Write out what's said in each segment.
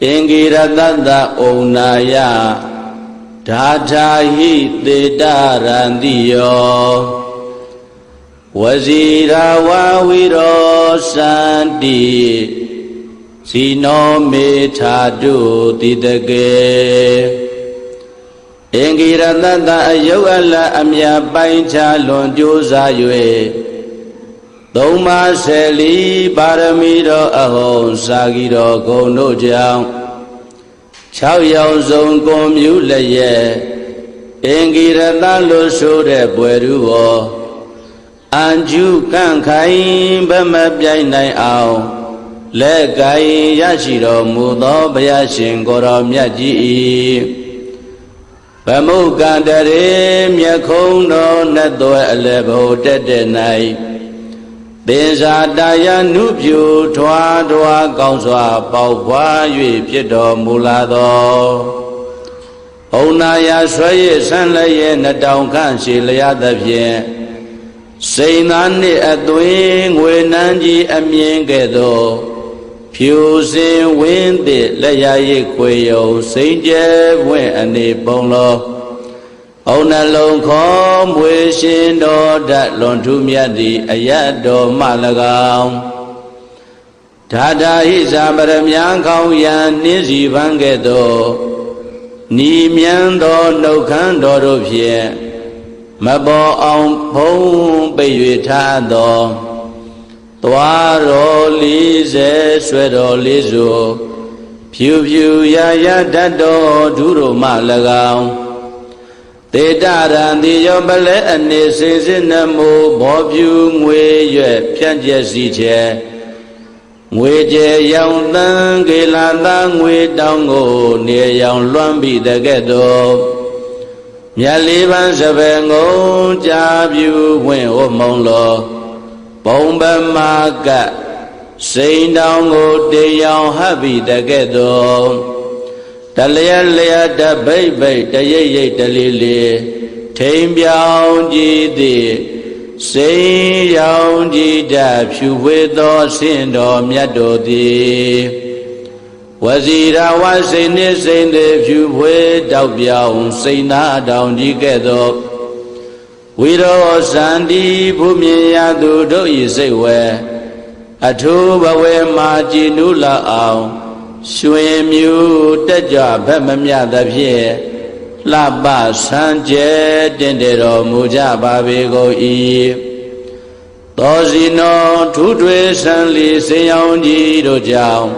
Ingiratatta Onaya Dhatahi Tedarandiyo Wazira Wawiro Santi Sino Methadu Tidage Ingiratatta Ayogala Amya Paincha Lonjosa Yue Doma Seli Paramiro Ahon Sagiro Gono Jang Chao Yao Zong Gom Yu Leye Ingirata Lo Sode Pueruo Anju Kan Kai Bama Piai Nai Ao Le Kai Yashiro Mudo Bayashin Goro Myaji Bamu Kandare Myakong No Nato Alebo Tete Nai Benza Daya Nubyu Twa Twa Gauswa Pao Pwa Yue Piedo Mulado Onaya Swaye Sanlaye Natang Kan Silaya Tapien Sainani Atwin Wenanji Amien Gedo Pyu Sin Windi Laya Ye Kweyo Sainje Wen Ani Bonglo Onalong Kom Wishin Do Dat Lon Tumyadi Ayado Malagam Tada Hisabaram Yang Kong Yan Nizi Vangedo Ni Mian Do No Kan Do Do Pie Mabo Ong Pong Pei Tha Do Twa Ro Li Se Swe Do Li Zu Pyu Pyu Ya Ya Dat Do Duro Malagam Teta Randi Yobale Ane Sinamo Bobu Mwe Yue Pianje Siche Mwe Je Yang Tang Gilanda Mwe Dango Ne Yang Luambi De Gedo Myaliban Sabengo Jabu Wen Omonglo Bomba Maga Saint Dango De Yang Happy De Gedo Talia Lea da Baby, the Ye Dalili, Tame Young Ji, Say Young Ji Dab, you with or sin or Miado di. Was it I was in this in the few with out young, say not down together. Widow Sandy, Pumia do you say where? A two away Marginula out. Swim you the job, Pemia the Pie, La Ba Sanje, Dendero Mujaba Bego E. Dozino, two dress and Lisi on Jido Jow,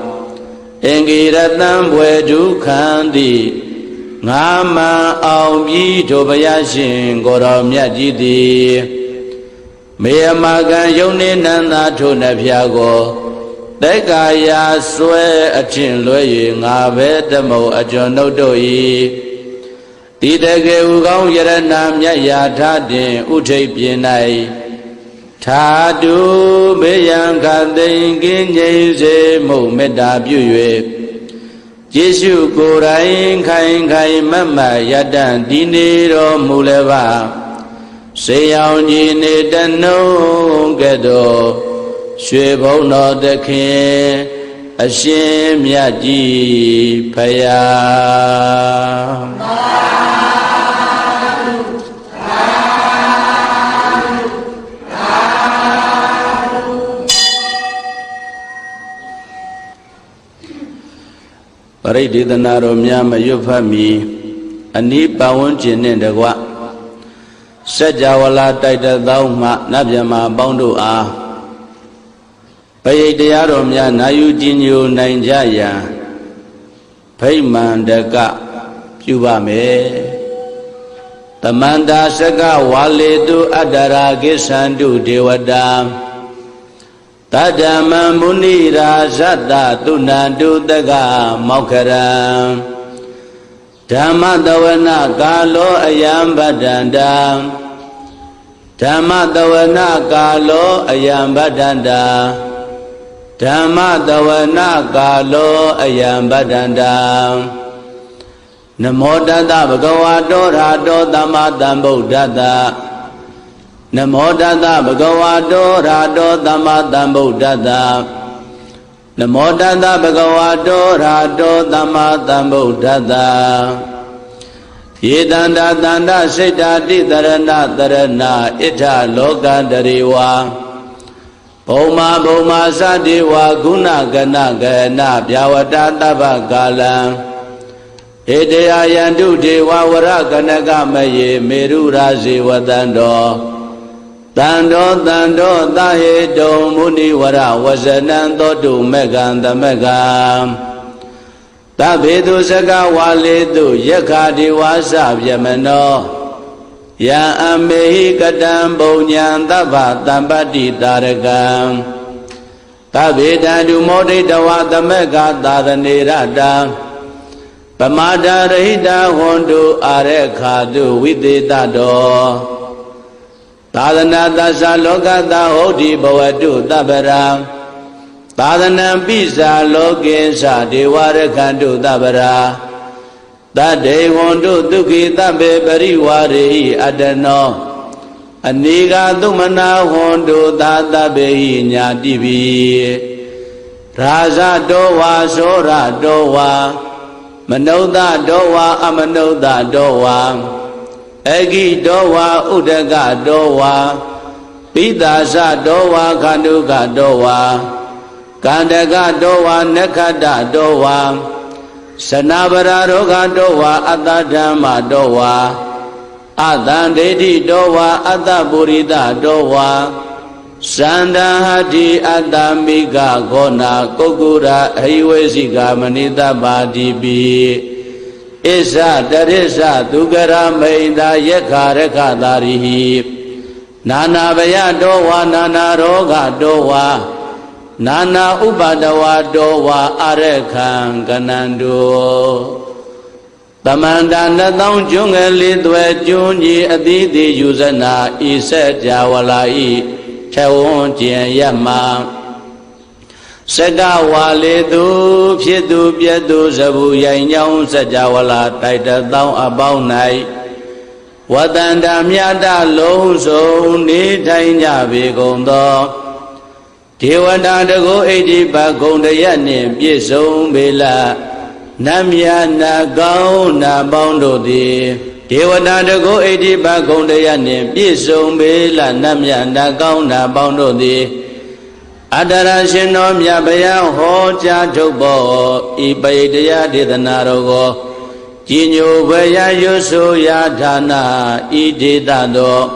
Engiratam Wedu Kandi, Nama Aumi Tobayashin, Gorom Yajidi, Mea Magan Yonin and Atuna Piago. Dekaya Swe Achin Loy, Navetamo Ajono Doi Tidege Ugong Yaranam Yaya Tadin Ute Pienai Tadu Meyan Kadin Ginye Mo Meda Bue Jesu Korain Kain Kai Mama Yadan Dinero Muleva Sayang Jine Dano Gedo Shwe no the king, a shame yaji paya. Parade the Naro Myama Yufami, a neat bound chin in the wa. Sajawala Tita Dauma, Nabyama Bondo ah. Pay Diarom Ya Nayu Jinyu Nainjaya Payman Deka Pubame Tamanda Saka Wale do Adara Gisandu Dewada Tadama Munira Zata Tunandu Daga Mokara Tamadawana Kalo Ayam Badanda Tamadawana Kalo Ayam Badanda Dhamma Dawana Kalo Ayam Badanda Namo Tata Bhagavato Rato Dhamma Dhambuddhata Namo Tata Bhagavato Rato Dhamma Dhambuddhata Namo Tassa Bhagavato Arahato Samma Sambuddhassa Yedanda Tanda Siddhati Tarana Tarana Ita Loka Dariwa Bhoma Bhoma Sadiwa Guna Gana Gana Pyavata Tava Kala Edeya Yandu Dewa Vara Kanaka Maye Meru Razi Vatando Tando Tando Tahedo Muni Vara Vasanando Tu Meganda Megam Tabedu Saka Waledu Yakadi Wasa Vyamano Ya Amehi Kadam Bonyan Tava Tambati Tarakam Tabedadu Modi Dawa Tameka Tadanirada Pamada Rahida Hondu Arekhadu Viditado Tadana Dasa Lokata Hoti Bhavatu Tabara Tadana Pisa Lokensa Devarekandu Tabara Tade Hondu Duki Tabe Pariwari Adano Aniga Tumana Hondu Tatabehi Nyatibi Raza Dowa Sora Dowa Manoda Dowa Amanoda Dowa Egi Dowa Udaga Dowa Pidasa Dowa Kanuga Dowa Kandaga Dowa Nekada Dowa Sanabara Roga Dowa Adadama Dowa Adandedi Dowa Adaburida Dowa Sandahati Adamiga Gona Kokura Hiwesiga Manita Badibi Isa Darisa Dugara Maida Yakareka Darihi Nana Vaya Dowa Nana Roga Dowa Nana Ubadawa Dowa Arekan Ganando Tamanda Natang Jungeli Dwe Junji Aditi Yuzana Isa Jawalai Chawon Jien Yama Sega Waledu Piedu Piedu Zabu Yang Sajawala Taita Tau Abau Nai Wadanda Miada Long So Ni Tainya Bigondo Tiwanda Dago Edi Bagonda Yanim Yesong Bela Namya Nagao Nabondo Di Tiwanda Dago Edi Bagonda Yanim Yesong Bela Namya Nagao Nabondo Di Adara Shino Myabaya Hoja Jobo Ibaidaya Didanarogo Jinyo Baya Yusu Yadana Ididado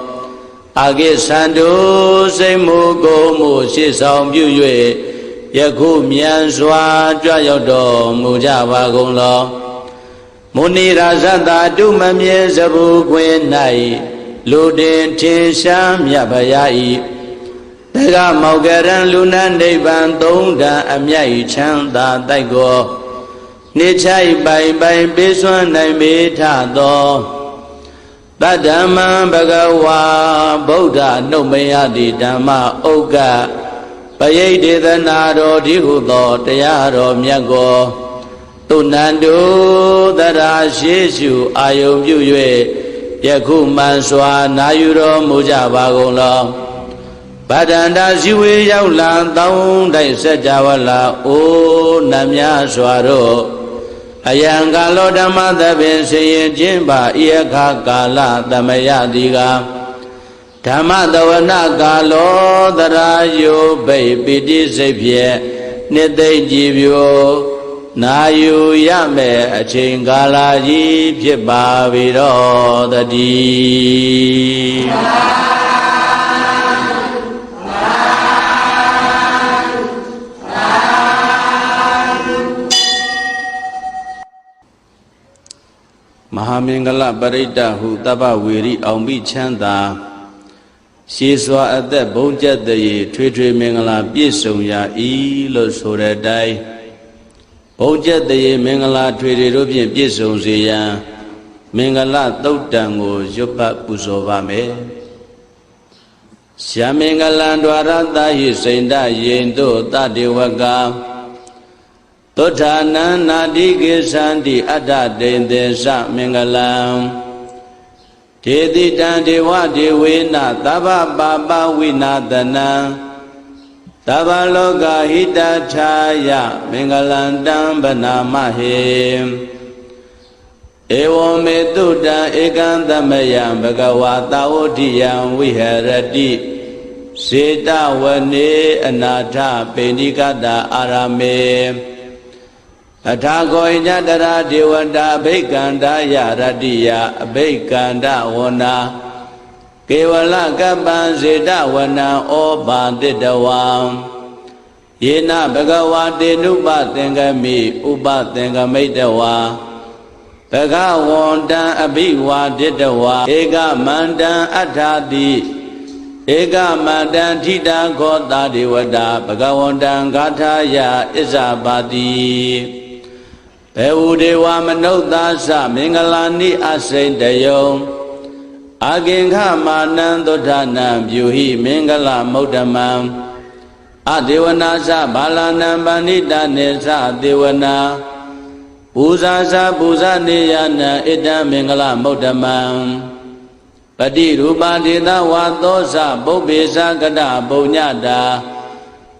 Age Sandu Semu Gomu Shisong Yue Yaku Mianswa Jayodo Mujava Gonglo Muni Razada Dumamye Zabu Gwenai Ludin Tisham Yabayai Daga Maugaran Luna Nevan Donda Amyai Chanda Daigo Nichai Bai Biswan Naimita Do Badama Bagawa Boda No Mayadi Dama Oga Bayade the Nado Dihudo Tayaro Miago Tunandu Dara Shishu Ayo Yue Yaku Manswa Nayuro Mujabagolo Badanda Ziwe Yaula Daun Dai Sajawala O Namya Swaro Ayanga Lodama Dabin Sayin Jimba Iaka Kala Damaya Diga Tama Dawana Galo Darayo Bay Pidi Sepie Nete Jibyo Nayu Yame Achingala Jib Babiro Dadi Mahamingala Barita Hu Taba Wiri Aumbi Chanda Shiswa at the Bonja de Twitter Mingala Bisonya Ilo Soredai Bonja de Mingala Twitter Rubian Bisonzia Mingala Totango Jopa Pusovame Shamingala Dwarata Yisenda Yendo Tadiwaga Totana Nadigi Sandi Ada Dendesa Mingalam Tedi Dandi Wadi Wina Taba Baba Wina Dana Tava loka hita chaya Mingalandam banamahe Evo me tuta ekantamayam Bhagavata udhiyam viharati Sita vane anatha penikata arame Athago inyatara devata abhikanda yaratiya abhikanda wana Kevala kappan sita wana opa titawam Yena bhagavate nupa tengami upa tengamaitawa Bhagavanta abhiva titawa Eka mandan athati Eka mandan thita kota devata Bhagavantan gathaya isabati Bevudewa manodasa mingalani asindayom Agengha manandodhanam yuhi mingala muddhamam Adevanasa balanam banita nesa devana Puzasa puzaniyana idam mingala muddhamam Pati rupa dita vatosa bhubisa gada bhunyata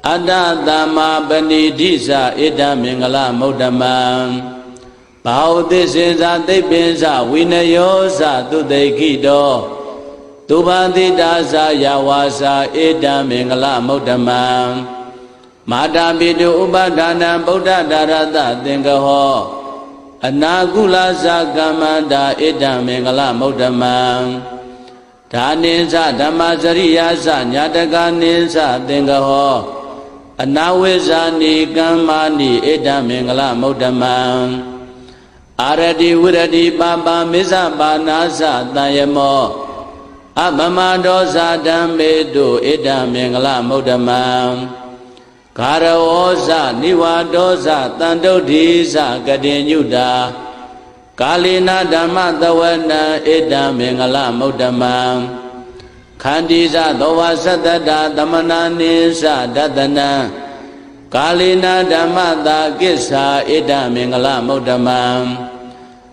Adadama banidisa idam mingala muddhamam Bhaudhisisa tippinsa vinayosa tudekito Tubhaditasa yawasa idam mingala muddhamam Madhapitu upadhanam buddha dharata tingaho Anakulasa kamanda idam mingala muddhamam Dhaninsa dhammasariyasa nyatakaninsa tingaho Anawesani kamani idam mingala muddhamam Arati virati papa misa panasa tayamo Abhamadosa dhammetu idam mingala muddhamam Karawosa nivadosa tantodhisa katinyuta Kalina dhamma tawana idam mingala muddhamam Khandisa dovasatata tamananisa datana Kalina dhamma takissa idam mingala muddhamam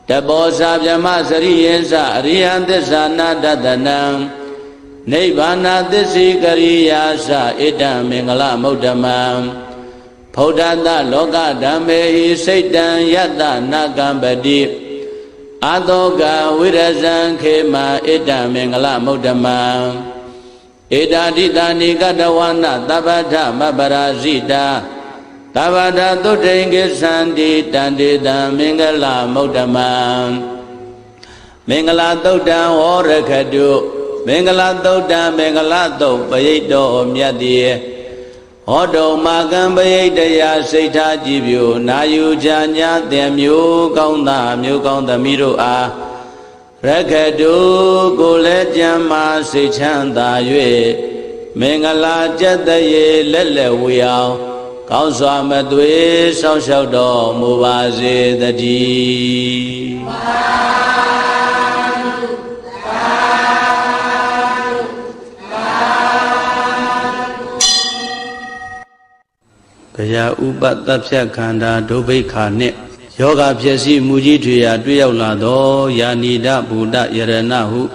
Tabosa vyama sariyesa ariyantissa nadatanam Nibbana tissi kariyasa idam mingala muddhamam Bhuddhata loka dhammehi saitan yatta nakambati Atoka virasan khema idam mingala muddhamam Edaditani katawana tabata mabarasita Tavada tuddhengi sandi tandita mingala muddhamam Mingala tuddha horakadu Mingala tuddha mingala tu payito myati Hodo makam payitaya saitha jibyo Nayu janya temyo kaunta miro a Rakadu kule jamma sichanda yue Mingala jataye lele wiyao Cao xóa mà tuế sao sao đỏ mù bà dê ta đi Bây giờ upa tập sẽ khanda đô bê khả nệ Yoga phía si mù ji thủy ya tuyếtရောက်là đó Ya nida buddha yarana hu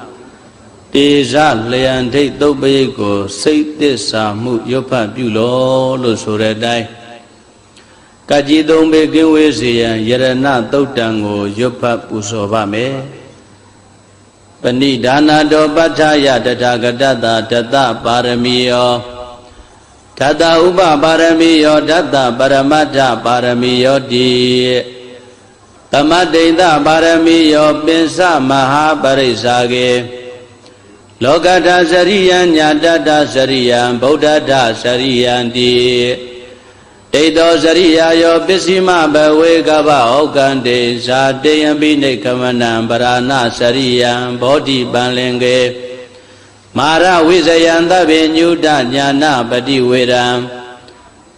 Tế ra leyan thích tốt bê của xây tiết xà mụ yếu pháp biểu lô lô sổ rẻ đai Cả chí tông bê kinh huế sĩ yarana tốt trăng ngô yếu pháp bù sổ bà mê Pani đana đô bát thá ya tata gatata tata paramiyo Tata upa paramiyo tata paramata paramiyo di Tamadita paramiyo pinsa maha parisage Lokata sariyan nyatata sariyan Buddhata sariyan di Teito sariyayo pisima bhawe kapa okante Sateyan binekamanam parana sariyan Bodhi panlenge Mara visayan tabi nyuta nyana pati veram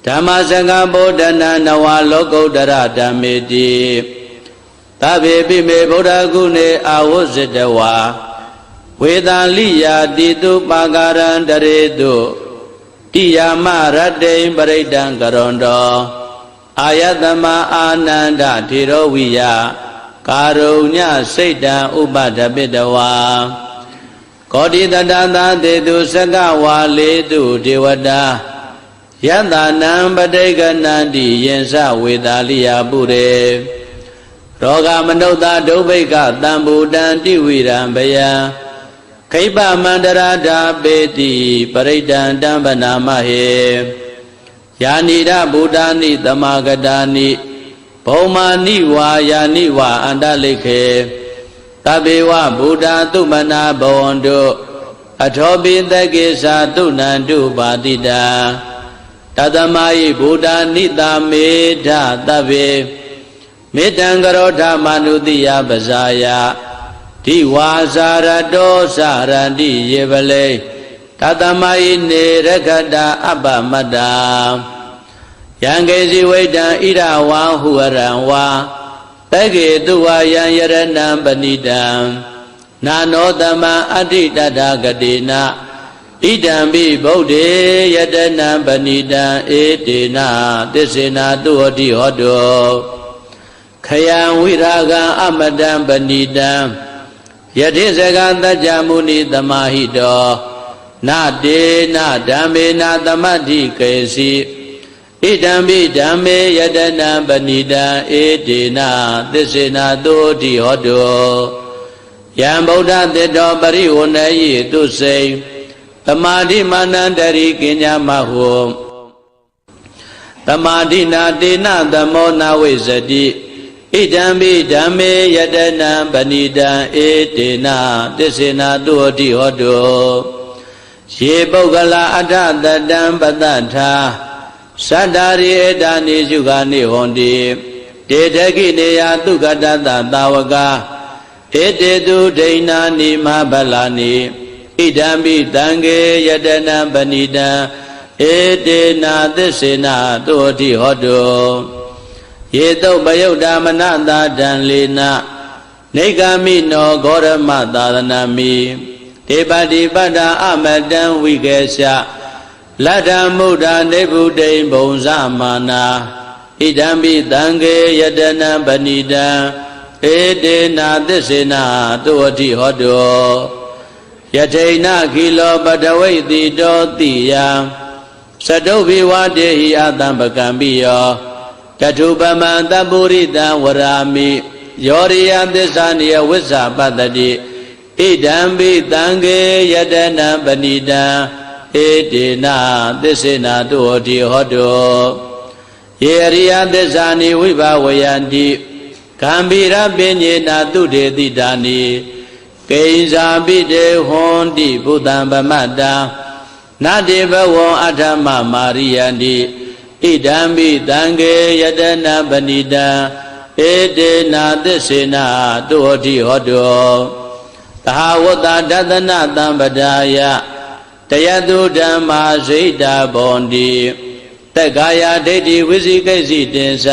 Dhamma sangha bodhana nawa lokottara dhammeti Tabi bime buddha gune awusitawa Vedaliya ditu pagaran daritu Tiyama raddhain paridang karondo Ayatama ananda thiroviya Karunya saita upadapitawa Kodi tadata detu saka waletu devata ယတ္တနံပဋိက္ခဏံတိယင်္စဝေတာလိယပုရေရောဂမနုဿဒုဗ္ဗိကတံဘူတံတိဝိရံဘယံခိပမန္တရာဓာပေတိပရိဒံတံပနာမဟေယာနိရဗုဒ္ဓာနိသမဂတာနိဘုံမာနိဝါယာနိဝါအန္တလိခေတဗေဝဗုဒ္ဓသုမနာဘဝန္တုအထောပိသကေသာတုဏန္တုပါတိတံတတမယိဗုဒ္ဓနိတာမေဓသဗ္ဗေမေတ္တံကရောဓမနုတိယပဇာယဒီဝါစာရတောစရတိယေပလေတတမယိနေရခတာအပ္ပမတ္တာယံကေစီဝိတံဣရဝံဟုရံဝါပကေတုဝါယံယရဏံပဏိတံနာနောတမံအဋ္ဌိတတဂတိနာဣဒံပိဗုဒ္ဓေယတနံပဏိတံဧတေနသစ္စေနာတုဟတိဟောတောခယံဝိရာဂံအမတံပဏိတံယတိစကသัจ jā မုနိသမာဟိတောနတေနဓမ္မေနသမတ္ထိကေစီဣဒံပိဓမ္မေယတနံပဏိတံဧတေနသစ္စေနာတုဟတိဟောတောယံဗုဒ္ဓတေတောပရိဝဏယိတုစိံသမာဓိမာနန္တရိကိညာမဟုသမာဓိနာတေနသမောနာဝိဇ္ဇတိဣဒံပိဓမ္မေယတနံပဏိတံဧတေနသစ္စေနာတုဟတိဟောတောယေပုဂ္ဂလာအထတတံပတ္တထာသတ္တာရိဧတာနိစုခာနိဟောတိတေတခိနေယသုခတတသာဝကာဧတေတုဒိဏာနိမဟာဗလာနိဣဒံပိတံခေယတနံပဏိတံဧတေနသစ္စေနာတုဟတိဟောတောယေတုပယုတ်ဓမ္မနတာတံလေနနေဂမိနောဂောရမသာသနာမိဒေပတိပတ္တာအမတံဝိကေရှလတ္ထမုဒ္ဒနေဗုဒိံဘုံဇမာနာဣဒံပိတံခေယတနံပဏိတံဧတေနသစ္စေနာတုဟတိဟောတောယထိဏခိလောပတဝိတိတောတိယံသတုဘိဝတေဟိအတံပကံပိယောတထုပမံတပုရိတံဝရာမိယောရိယသစ္စာနိယဝိဇ္ဇာပတ္တိဣဒံပိတံခေယတနံပဏိတံဧတေနသစ္စေနာတုဟတိဟောတောယေရိယသစ္စာနိဝိဘဝယန္တိဂံဗီရပညေနာတုတေတိတာနိကိဉ္စာပိတေဟွန်တိဘုဒ္ဓံဗမတ္တာနတေဘဝံအထမမာရိယန္တိဣဒံပိတံခေယတနံပဏိတံဧတေနသစ္စေနာတုဟတိဟောတောသဟဝတ္တဒသနသံပဒါယတယတုဓမ္မာဇိတာဘောန္တိတက္ကာယဒိဋ္ဌိဝိသိကိစီတင်္စ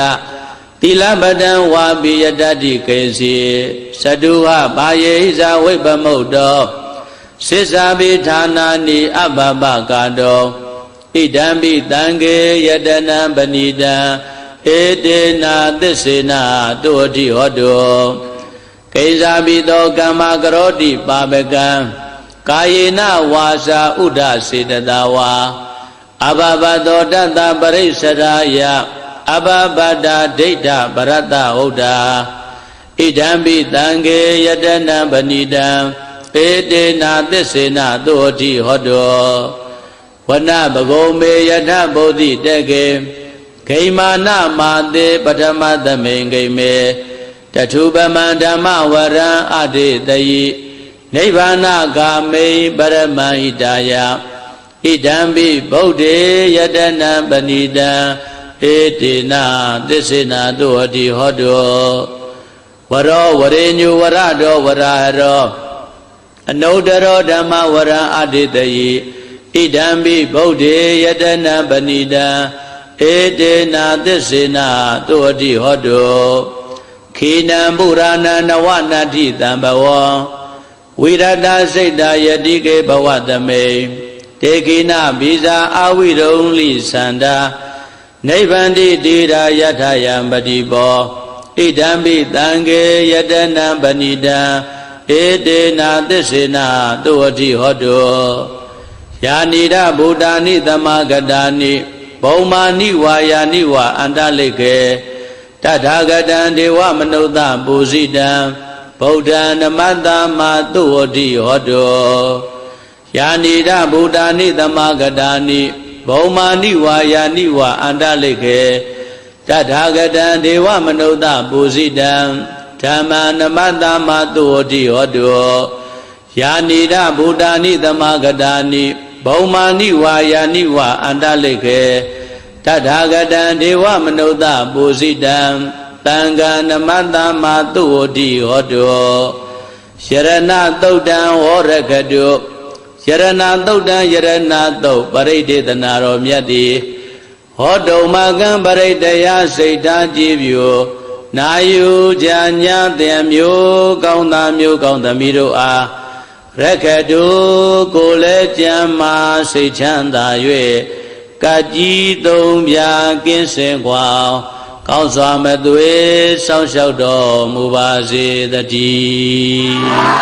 သီလပတံဝါပိယတတိကေစီသတုဟဘာယေဟိဇဝိပမုတ်တောစိစ္ဆာပိဌာနာနိအပပကာတောဣဒံပိတံခေယတနံပဏိတံဧတေနသစ္စေနာတုဟတိဟောတောကိဉ္စာပိတောကမ္မကရောတိပါပကံကာယေနဝါစာဥဒ္ဒစေတတဝါအဘဘတောတတပရိစ္ဆရာယအဘဘတာဒိဋ္ဌပရတ္တဟုတ်တာဣဒံပိတံခေယတနံပဏိတံဧတေနသစ္စေနာတုဟတိဟောတောဝနပဂုံမေယထဗုဒ္ဓိတကေဂိမာနမာတေပထမသမိန်ဂိမေတထုပမံဓမ္မဝရံအတေတယိနိဗ္ဗာနဂာမိပရမဟိတာယဣဒံပိဗုဒ္ဓေယတနံပဏိတံဧတေနသစ္စေနာတုဟတိဟောတောဝရောဝရေညုဝရတောဝရဟရောအနုတ္တရောဓမ္မဝရံအတေတယိဣဒံပိဗုဒ္ဓေယတနံပဏိတံဧတေနသစ္စေနာတုဟတိဟောတောခိနံပုရာဏနဝနတ္ထိတံဘဝံဝိရတစိတ်တာယတိကေဘဝသမေတေခိနဘိဇာအာဝိရုံလိသန္တာနိဗ္ဗန္တိတိရာယထယံပတိဘောဣဒံပိတံခေယတနံပဏိတံဧတေနသစ္စေနာတုဟတိဟောတောယာနိရဗုဒ္ဓာနိသမဂတာနိ ဘောမာနိဝါယာနိဝါအန္တလိကေတထာဂတံဒေဝမနုဿပူဇိတံဗုဒ္ဓံနမတ္တမသုဝတိဟောတောယာနိဒဗုဒ္ဓာနိသမဂတာနိဘောမာနိဝါယာနိဝါအန္တလိကေတထာဂတံဒေဝမနုဿပူဇိတံဓမ္မနမတ္တမသုဝတိဟောတောယာနိဒဗုဒ္ဓာနိသမဂတာနိဘောမာနိဝါယာနိဝါအန္တလိကေတထာဂတံဒေဝမနုဿပူဇိတံသံဃာနမတ္တမသုဝတိဟောတောယရဏသုတ်တံဝရကတုယရဏသုတ်တံယရဏသုတ်ပရိဒေသနာတော်မြတ်တိဟောတုံမကံပရိတယစိတ်ဓာကြည်ပြူနာယူကြညာတဲ့မျိုးကောင်းသားမျိုးကောင်းသမီးတို့အားရခတုကိုလည်းကြံမာစိတ်ချမ်းသာ၍ကကြီးသုံးပြကင်းစင်ကွာကောင်းစွာမသွေစောင့်ရှောက်တော်မူပါစေတည်း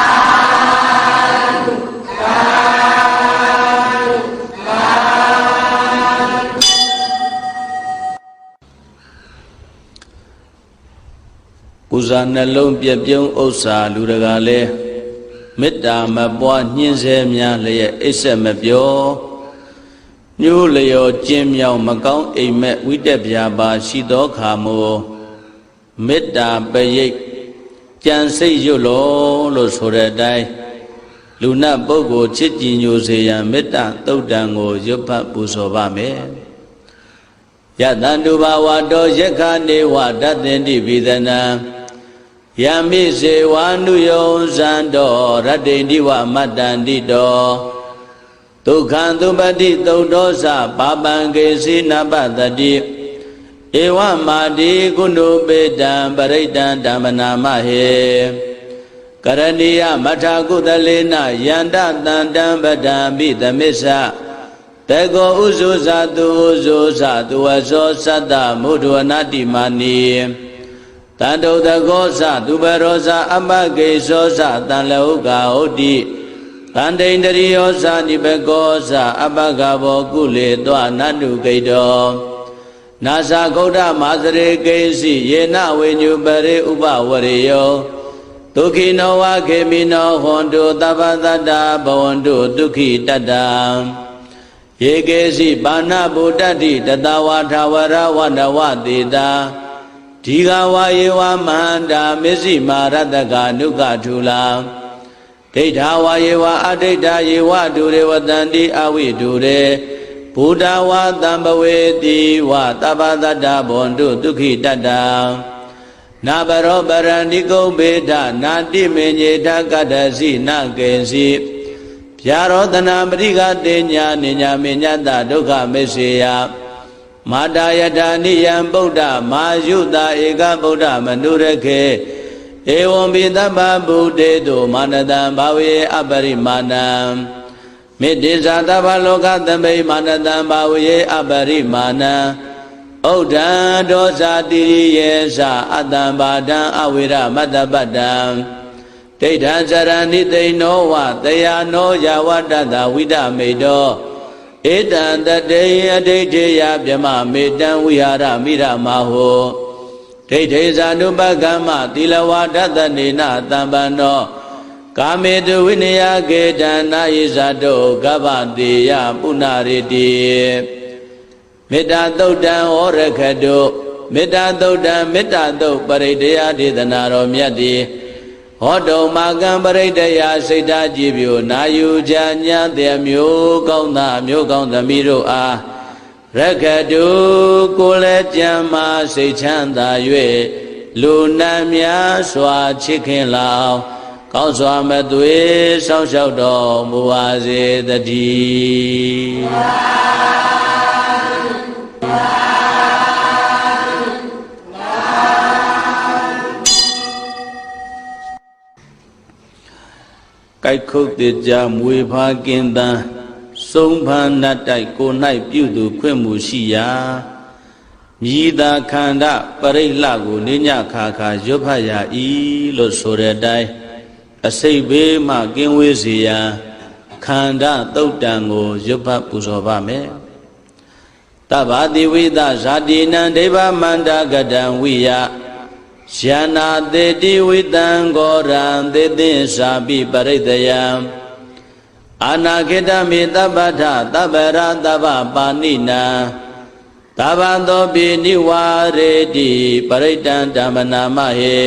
ကုဇာနှလုံးပြပြုံးဥစ္စာလူတကာလဲမေတ္တာမပွားညှင်းဆဲများလျက်အိပ်ဆက်မပြောညိုးလျော်ကျင်းမြောင်မကောင်းအိမ်မက်ဝိတက်ပြာပါရှိသောခါမို့မေတ္တာပရိတ်ကြံစိတ်ရွတ်လို့ဆိုတဲ့အတိုင်းလူနတ်ပုဂ္ဂိုလ်ချစ်ကြည်ညိုစေရန်မေတ္တာသုတ်တံကိုရွတ်ဖတ်ပူဇော်ပါမယ်ယတန္တုဘာဝတောယက္ခနေဝတတ္တင်တိပိသနံယမိစေဝါနုယောဇံတော်ရတ္တိတိဝမတ္တန္တိတော်ဒုက္ခံသုပတိသုတ်တော်စပါပံကေစီနပတတိဧဝမာတိကုဏုပေတံပရိတံဓမ္မနာမဟေကရဏီယမထာကုသလေနယန္တတန္တံပဒံပိသမစ္ဆတေကောဥဇုဇာတုဥဇုဇာတုဝဇောသတ္တမုဒ္ဒဝနာတိမာနီတန္တုတကောဇသူပရောဇအပကေဇောဇတံလောကဟုတ်တိတန္တိန္ဒရိယောဇနိဘကောဇအပကဘောကုလေတောနတုကိတောနာဇဂௌဒမာစရေကိစီယေနဝိညုပရိဥပဝရေယောဒုက္ခိနောဝခေမိနောဟွန်တုသဗ္ဗတတ္တဘဝန္တုဒုက္ခိတတ္တယေကေစီပါဏဗုဒ္ဓတိတတဝါထာဝရဝန္တဝတေတာဒီဃဝါယေဝမန္တာမစ္စည်းမာရတကနုကထူလာဒိဋ္ဌာဝါယေဝအဒိဋ္ဌာယေဝဒုရေဝတန္တိအဝိဒုရေဘုဒ္ဓဝါတံဘဝေတိဝသဗ္ဗတတ္တဘွန်တုဒုက္ခိတတ္တနာဘရောပရဏိကုံဘေဒနာတိမေညေထကတ္တစီနကေစီဗျာရောတနာပရိကတေညာနိညာမေညတဒုက္ခမေစေယမာတာယထာနိယံဗုဒ္ဓမာယုတာဧကဗုဒ္ဓမနုရခေဧဝံပိသဗ္ဗဗုတေတုမာနတံဘာဝေအပရိမာဏံမေတ္တိဇာသဗ္ဗလောကသမိမာနတံဘာဝေအပရိမာဏံဩဒံဒောဇာတိရိယေသအတ္တံဘာဒံအဝိရမတ္တပတ္တံဒိဋ္ဌံဇရဏိသိဏောဝတယာနောယဝတ္တတဝိဒမေတောဧတံတတေယဒိဋ္ဌေယဗြမမေတံဝိဟာရမိရမဟောဒိဋ္ဌေဇာနုပကမ္မသီလဝါဒတနေနတံပန္နောကာမေတုဝိနယကေတံနာယိဇာတောကဗ္ဗတေယပုဏ္ဏရေတိမေတ္တာသုတ်တံဩရခတုမေတ္တာသုတ်တံမေတ္တာသုတ်ပရိဒေယဒေသနာတော်မြတ်တိဟောတုံမာကံပရိတယစိတ်ဓာကြည်ပြူနာယူကြညာတဲ့မျိုးကောင်းသားမျိုးကောင်းသမီးတို့အားရခတုကိုလည်းကြံမာစိတ်ချမ်းသာ၍လူနာများစွာချစ်ခင်လောင်ကောင်းစွာမသွေစောင့်ရှောက်တော်မူပါစေတည်းကိုက်ခုတ်တေကြမွေဖာကင်းတန်းစုံဖန်နတ်တိုက်ကို၌ပြုသူခွင့်မှုရှိရာမြည်သာခန္ဓာပရိလှကိုနိညခါခါရွတ်ဖတ်ရ၏လို့ဆိုတဲ့အတိုင်းအစိတ်ဘေးမှကင်းဝေးစေရန်ခန္ဓာသုတ်တံကိုရွတ်ဖတ်ပူဇော်ပါမယ် တဗ္ဗတိဝိသဇာတိနံဒိဗ္ဗမန္တကတံဝိယယနာတေတိဝိတံဂောရံသေသိစာပိပရိတယံအာနာခိတမိတပ္ပထတပ္ပရတပ္ပပါဏိနံသဗ္ဗသောပိနိဝါရေတိပရိတံဓမ္မနာမဟေ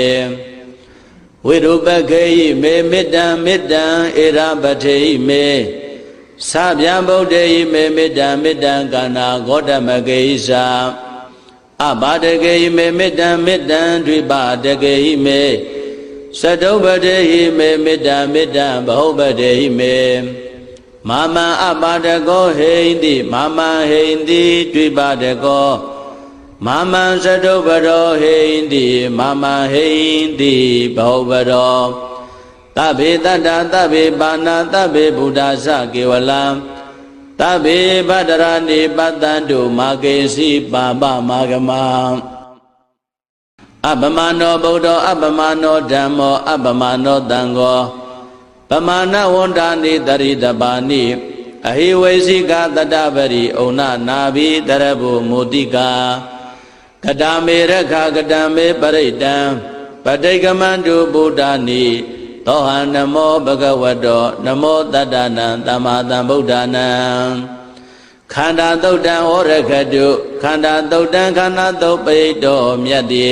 ဝိရုပခေယိမေမေတ္တံမေတ္တံဧရပထေယိမေသဗျံဗုဒ္ဓေယိမေမေတ္တံမေတ္တံကာနာဂောတမကေယိသာအဘာတကေယိမေမေတ္တံမေတ္တံဒွိပါတကေယိမေသတုပတေယိမေမေတ္တံမေတ္တံဘဟုပတေယိမေမာမံအပါဒကောဟိန္တိမာမံဟိန္တိဒွိပါဒကောမာမံသတုပရောဟိန္တိမာမံဟိန္တိဘဟုပရောသဗ္ဗေတတ္တသဗ္ဗေပါဏသဗ္ဗေဗုဒ္ဓသကေဝလံသဗ္ဗေဗတ္တရဏိပတ္တန္တုမာကေစီပါပမာဂမံအပမနောဗုဒ္ဓအပမနောဓမ္မောအပမနောသံဃောပမာဏဝန္တာနိတရိတပါဏိအဟိဝိစိကတတပရိဩနနာဘိတရဘုမုတိကာကတမေရခကတမေပရိတံပဋိကမန္တုဗုဒ္ဓနိသောဟံနမောဘဂဝတောနမောတတ္တနံသမ္မာသမ္ဗုဒ္ဓနံခန္ဓာသုတ်တံဩရခတုခန္ဓာသုတ်တံခန္ဓာသုတ်ပိတောမြတ်တိ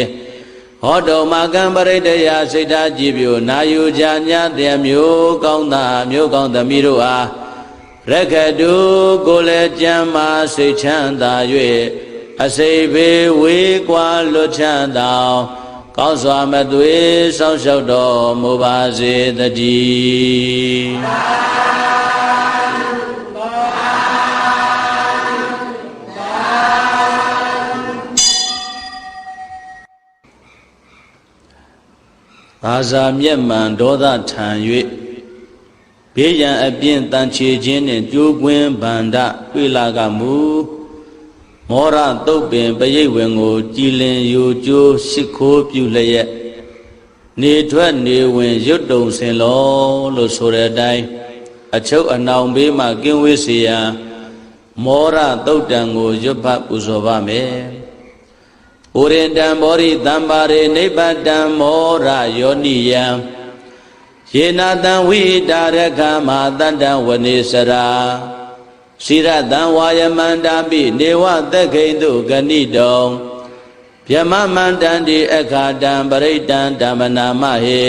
ဟောတုမကံပရိတယစိတ်ဓာကြည်ပြုနာယူကြညာတည်းမျိုးကောင်းသားမျိုးကောင်းသမီးတို့အားရခတုကိုယ်လည်းကြမ်းမာစိတ်ချမ်းသာ၍အစိတ်ဘေးဝေးကွာလွတ်ချမ်းသာကောင်းစွာမသွေစောင့်ရှောက်တော်မူပါစေတည်းအာဇာမျက်မှန်ဒေါသထံ၍ဘေးရန်အပြင်းတန်ချေခြင်းနှင့်ကြိုးကွင်းဗန္ဒတွေ့လာကမူမောရတုတ်ပင်ပရိတ်ဝင်ကိုကြည်လင်ယူကျိုးရှိခိုးပြုလျက်နေထွက်နေဝင်ရွတ်တုံစင်လောလို့ဆိုတဲ့အတိုင်းအချုပ်အနှောင်ဘေးမှကင်းဝေးစေရန်မောရတုတ်တံကိုရွတ်ဖတ်ပူဇော်ပါမယ်ဩရိတံဘောရိတံပါရိနိဗ္ဗတံမောရယောနိယံယေနာတံဝိတာရခမတတ္တံဝနေစရာစိရတံဝါယမန္တာပိနေဝသက္ခိတုဂဏိတောဗျမမန္တန္တိအခါတံပရိတံဓမ္မနာမဟေ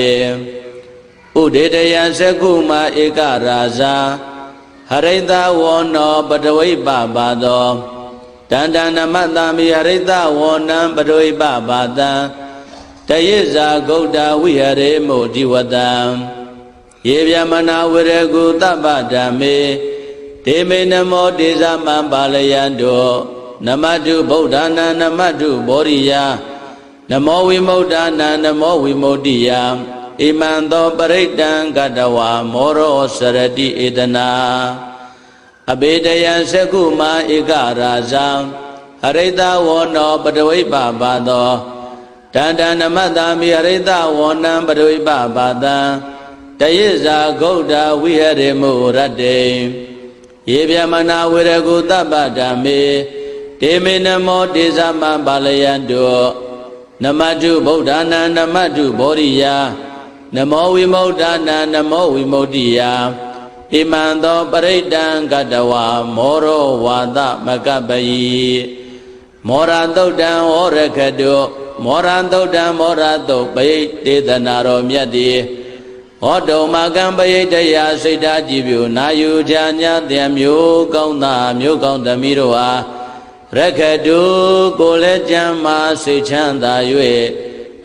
ဥဒေတယံသက္ကုမဧကရာဇာဟရိတဝောနောပတဝိပပါသောတန္တနမတ္တမိဟရိတဝောနံပတဝိပပါတံတယေဇာဂௌတဝိဟရေမုဒီဝတံယေဗျမနာဝရကုတပ္ပဓမ္မေဒေမေနမောတေဇမံပါလယံတောနမတုဗုဒ္ဓနာနမတုဘောရိယနမောဝိမု ddha နာနမောဝိမု ddhi ယဣမံသောပရိတံကတဝါမောရောစရတိဧတနာအဘေတယံသက္ကုမဧကရာဇံဟရိတဝောနောပတဝိပပါသောတန္တနမတ္တမိဟရိတဝောနံပတဝိပပါတံတယေဇာဂௌတဝိဟရေမုရတ္တေယေဗျမနာဝရကုတပ္ပဓမ္မေဒေမေနမောတေဇမံပါလယံတောနမတုဗုဒ္ဓနာနမတုဘောရိယနမောဝိမု ddha နာနမောဝိမု ddhi ယဣမံသောပရိတံကတဝါမောရောဝါသမကပ္ပယိမောရသုတ်တံဩရခတုမောရသုတ်တံမောရသုတ်ပိတေသနာတော်မြတ်တိဟောတုမကံပယိတယစိတ်ဓာကြည်ပြုနာယူကြညာတည်းမျိုးကောင်းသားမျိုးကောင်းသမီးတို့အားရခတုကိုလည်းကြမ်းမာစိတ်ချမ်းသာ၍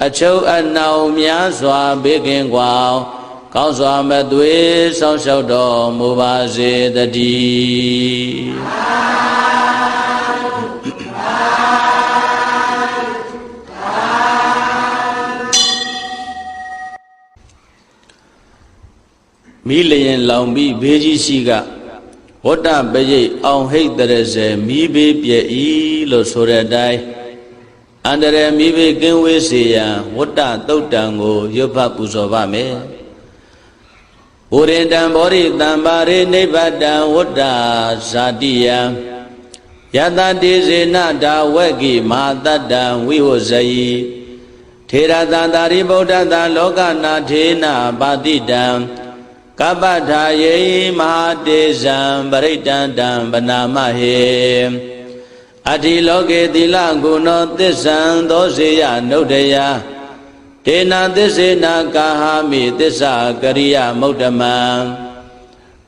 အချုပ်အနှောင်များစွာဘေးကင်းကွာကောင်းစွာမသွေစောင့်ရှောက်တော်မူပါစေတည်းမိလျင်လောင်ပြီးဘေးကြီးရှိကဝတ္တပရိတ်အောင်ဟိတ်တရစေမိဘေးပြည့်ဤလို့ဆိုတဲ့အတိုင်းအန္တရာယ်မိဘေးကင်းဝေးစေရန်ဝတ္တသုတ်တံကိုရွတ်ဖတ်ပူဇော်ပါမယ်ဩရိတံဘောရိတံပါရိနိဗ္ဗတံဝတ္တဇာတိယံ Yata Dizena Da Wegi Matata Vihosayi Theratantari Bodhata Lokana Thena Patidam Kabataye Mahadesam Paritandam Banamahe Adiloke Dilaguno Tisan Doseya Nodaya Tena Tisena Kahami Tisa Kariya Mudamam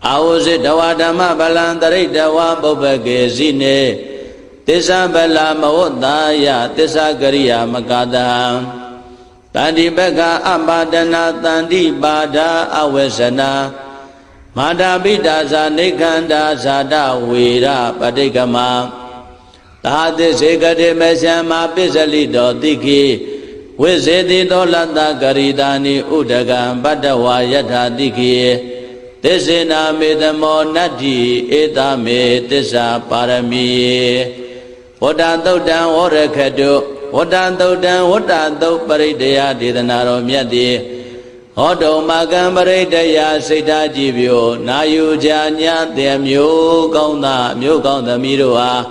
Awose Dawadama Balandaritawa Bobake Zine Tisa Bala Mahodaya Tisa Kariya Makadam Tandi Beka Abadana Tandi Bada Awesana Madabida Zanikanda Zada Vira Padikama Tadi Sekade Mesama Pisalido Tiki Wizedi Dolata Garidani Udagam Badawa Yata Tiki Tisina Midamo Nati Etame Tisa Parami Wadantodan Orekadu Wadantodan Wadanto Paridaya Didanaro Myati Odo Magam Paridaya Sita Jibyo Nayu Janya Temyo Kauna Myo Kauna Mirua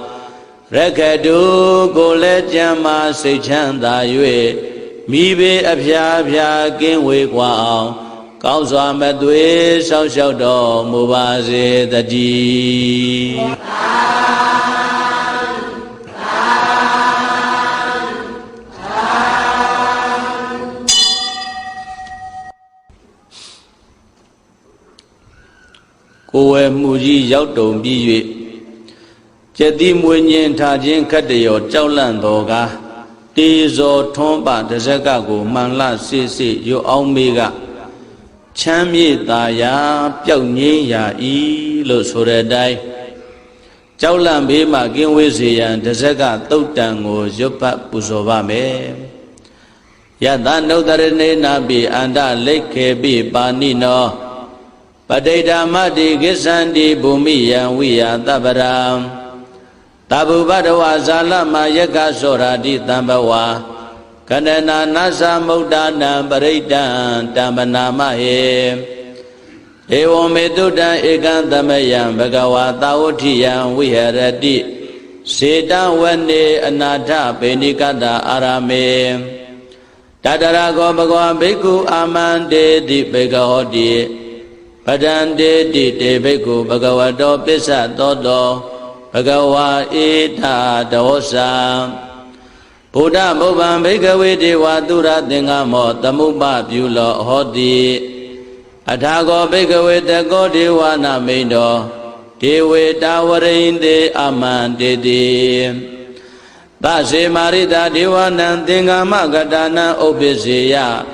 Rekadu Gole Jama Sechanda Yue Mibe Abya Abya Kinwe Kwao Kauswa Madwe Sao Sao Do Mubaze Tadi Kowe Muji Yaudom Biye Jadi Munyin Tajin Kadayo Jaulan Doga Tizo Tomba Dezakago Manla Sisi Yo Omega Chamye Daya Pyonye Ya I Lo Suredai Jaulan Bima Ginwizian Dezaka Totango Yopa Puzovame Yada no Darene Nabi Anda Leke Bi Banino Padeda Madi Gisandi Bumiya Wiya Tabaram Tabu Badawa Zalama Yaka Soradi Tambawa Kanana Nasa Mudana Baridan Tamanama He Ewo Meduda Egantamayam Bagawa Tautiyan Wiharadi Sita Wende Anata Penikata Arame Tadarago Bhagwan Bhikkhu Amande Di Bhagavati Padande Di Bhikkhu Bhagavato Pissa Toto Bhagava Ita Dosa Buddha Bhuvan Bhikkhave Deva Dura Dingamo Tamupa Byulo Hoti Athago Bhikkhave Tako Deva Namindo Dewe Tawarinde Amandidi Base Marita Deva Nandingama Gadana Obiseya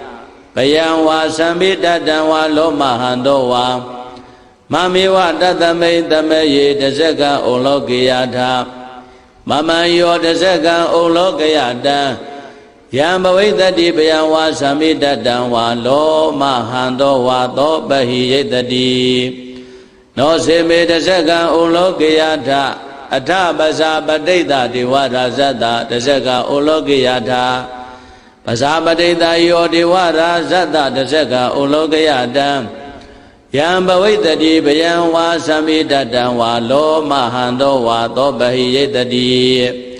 Bayanwa Samita Danwa Loma Handowa Mamiwa Tatame Tamaye Dazaka Olokiyata Mama Yo Dazaka Olokiyata Yambawitati Bayanwa Samita Danwa Loma Handowa Tobahi Yetati No Seme Dazaka Olokiyata Atha Basa Padita Dewara Zata Dazaka Olokiyata Basa Padita Yo Dewara Zata Dazaka Olokiyata Yambawitati Bayanwa Samita Danwa Loma Handowa Tobahi Yetati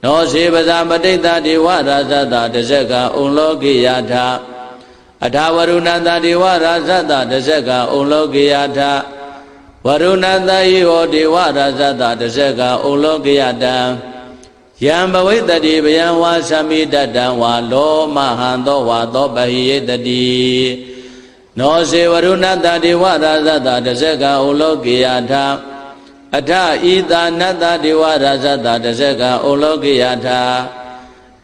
No Sibasa Padita Dewara Zata Dazaka Olokiyata Atha Varunata Dewara Zata Dazaka Olokiyata Varunata Yo Dewara Zata Dazaka Olokiyata Yambawitati Bayanwa Samita Danwa Loma Handowa Tobahi Yetati No se Varunata Dewara Zata Dazaka Olokiyata Atha Ida Nata Dewara Zata Dazaka Olokiyata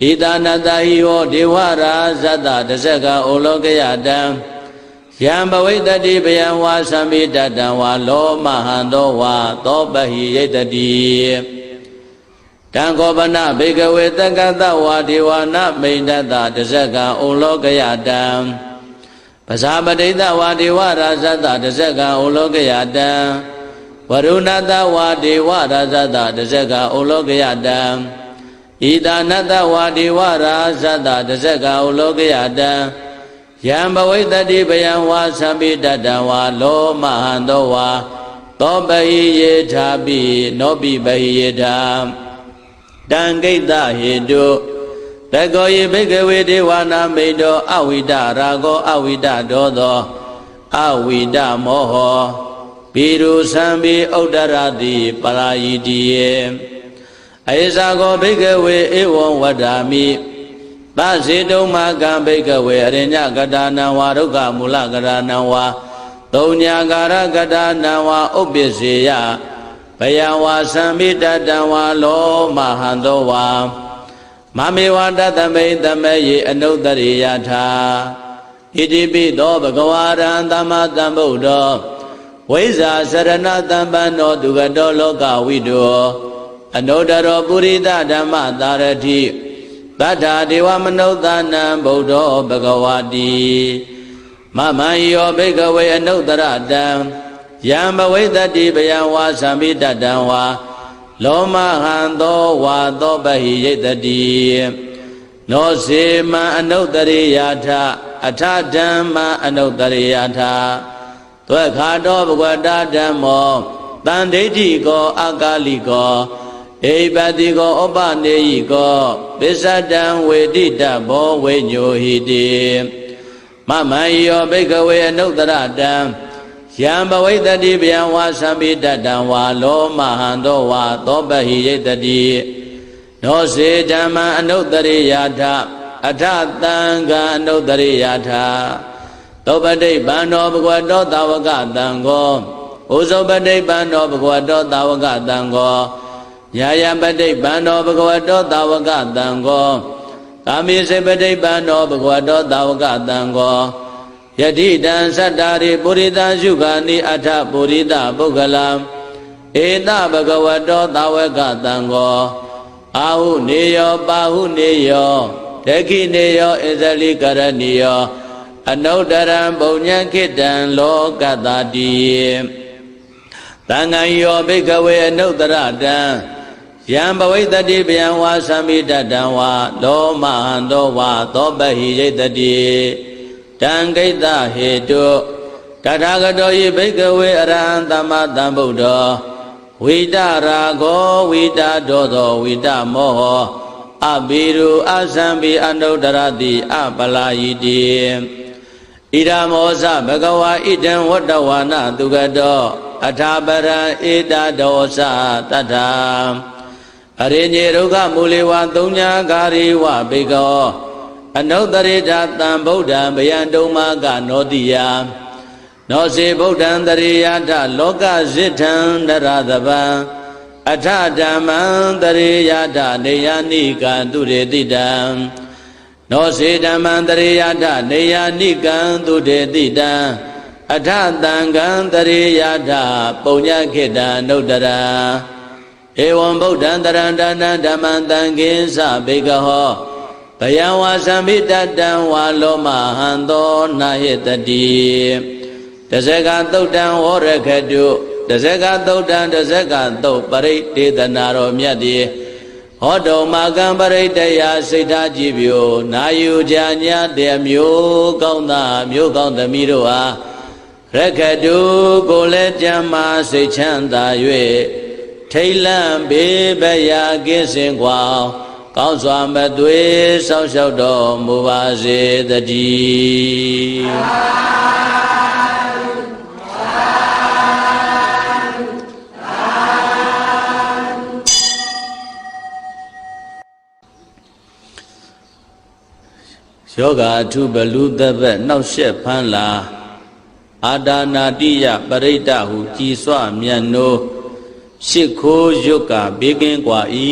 Ida Nata Yo Dewara Zata Dazaka Olokiyata Yambawitati Bayanwa Samita Danwa Loma Handowa Tobahi Yetati Tankobana Bhikkhave Takata Dewana Mindata Dazaka Olokiyata Pasapadita Vadewara Zata Dazaka Olokiyata Varunata Vadewara Zata Dazaka Olokiyata Idanata Vadewara Zata Dazaka Olokiyata Yambawitati Bayanwa Samita Danwa Loma Handowa သောပဟိယေထာပိနောပိပဟိယေထာတံကိတ္တဟေတုတကောယေဘိကဝေဒေဝနာမိတ်တောအဝိဒရာဂောအဝိဒဒောသောအဝိဒမောဟောပိရုသံပိဥဒ္ဒရတိပရာယိတိယေအယဇာကောဘိကဝေဧဝံဝဒ္ဓာမိသဇေတုံမကံဘိကဝေအရိညကတာနံဝါဒုက္ခမူလကတာနံဝါသုံးညာကာရကတာနံဝါဥပ္ပစ္စေယဘယဝါသံမိတတံဝါလောမဟံသောဝါမမေဝတသမိတမေယေအနုတ္တရိယထာဣတိပိသောဘဂဝါရံသမ္မာသမ္ဗုဒ္ဓောဝိဇ္ဇာစရဏတံပန္နောဒုက္ခတောလောကဝိတောအနုတ္တရောပုရိသဓမ္မသာရတိသတ္ထာဒေဝမနုဿာနံဗုဒ္ဓောဘဂဝါတိမမံယောဘိကဝေအနုတ္တရတံယံဘဝိတ္တိဘယံဝါသံမိတတံဝါလောမဟံသောဝါသောပဟိယိတတိနောစေမံအနုတ္တရိယထအထဓမ္မအနုတ္တရိယထသွက်ခါတော်ဘဂဝတာဓမ္မောတန်ဒိဋ္ဌိကောအကာလိကောဧပတိကောဥပနေယိကောပစ္စတံဝေတိတဘောဝိညိုဟိတိမမံယောဘိကဝေအနုတ္တရတံယံဘဝိတ္တိဗျံဝါသံပိတတံဝါလောမဟံသောဝါသောပဟိယိတတိနောစေဓမ္မအနုတ္တရိယထအထသံဃာအနုတ္တရိယထသောပတိဗ္ဗံနောဘဂဝတောသာဝကတံဃောဥဇောပတိဗ္ဗံနောဘဂဝတောသာဝကတံဃောယာယပတိဗ္ဗံနောဘဂဝတောသာဝကတံဃောကာမိစေပတိဗ္ဗံနောဘဂဝတောသာဝကတံဃောယတိတံသတ္တာရိပုရိသရှုခာနိအထပုရိသပုဂ္ဂလံဧတဘဂဝတောသာဝကတံဃောအာဟုနေယောပါဟုနေယောဒခိနေယောဣဇလိကရဏီယောအနုတ္တရံပုညံခိတံလောကတတိသံဃံယောဘိကဝေအနုတ္တရတံယံဘဝိတ္တိဗျံဝါသံမိတတံဝါလောမဟံသောဝါသောပဟိယိတတိတံကိတ္တဟေတုတထာဂတောယိဘိကဝေအရဟံသမ္မာသမ္ဗုဒ္ဓောဝိတရာဂောဝိတဒောသောဝိတမောဟောအဘိရုအသံဘိအနုတ္တရတိအပလာယိတိဣဒမောဇဘဂဝါဣဒံဝတ္တဝါနသူကတောအထာပရံဧတဒောသတတ္ထာအရိညေဒုက္ခမူလေဝသုံးညာကာရိဝဘေကောအနုတ္တရိတသံဗုဒ္ဓံဗယံတုံမကနောတိယနောစေဗုဒ္ဓံတရိယထလောကဇိထံနရသဗံအထဓမ္မံတရိယထနေယနိကံသူရေတိတံနောစေဓမ္မံတရိယထနေယနိကံသူရေတိတံအထသံဃံတရိယထပုညခိတံနုတ္တရံဧဝံဗုဒ္ဓံတရံဒါနံဓမ္မံတံကိဉ္စဘေကဟောဘယံဝါသံမိတတံဝါလောမဟံသောနာဟိတတိတဇကသုတ်တံဝရခတုတဇကသုတ်တံတဇကသုတ်ပရိတေသနာတော်မြတ်တိဟောတုံမာကံပရိတယစိတ်ထားကြည်ပြိုနာယူကြညာတဲ့မျိုးကောင်းသားမျိုးကောင်းသမီးတို့ဟာရခတုကိုလည်းကြမ်းမာစိတ်ချမ်းသာ၍ထိတ်လန့်ဘေးပရာကင်းစင်ကွာကောင်းစွာမသွေဆောက်ရှောက်တော်မူပါစေတည်းယောဂအထုဘလူသဘက်နှောက်ရှက်ဖမ်းလာအာဒါနာတိယပရိဒ္ဒဟုကြည်စွမြတ်နိုးရှစ်ခိုးရွတ်ကဘေးကင်းกว่าဤ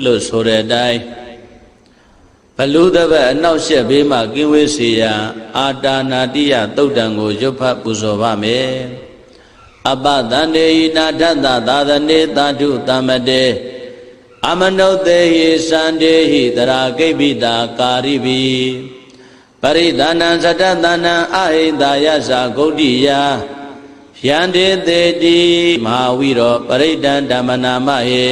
လို့ဆိုတဲ့အတိုင်းဘလူသဘက်အနောက်ရှက်ဘေးမှကင်းဝေးစေရန်အာတာနာတိယသုတ်တံကိုရွတ်ဖတ်ပူဇော်ပါမယ်အပတန္တေဟိနာထသသာသနေသာဓုသမ္မတေအမနုဿေဟိစန္ဒေဟိတရာကိဗ္ဗိတာကာရိဘိပရိသနံသတ္တသနံအဟိတယသဂௌတိယယန္တေတေတိမဟာဝိရောပရိဒံဓမ္မနာမဟေ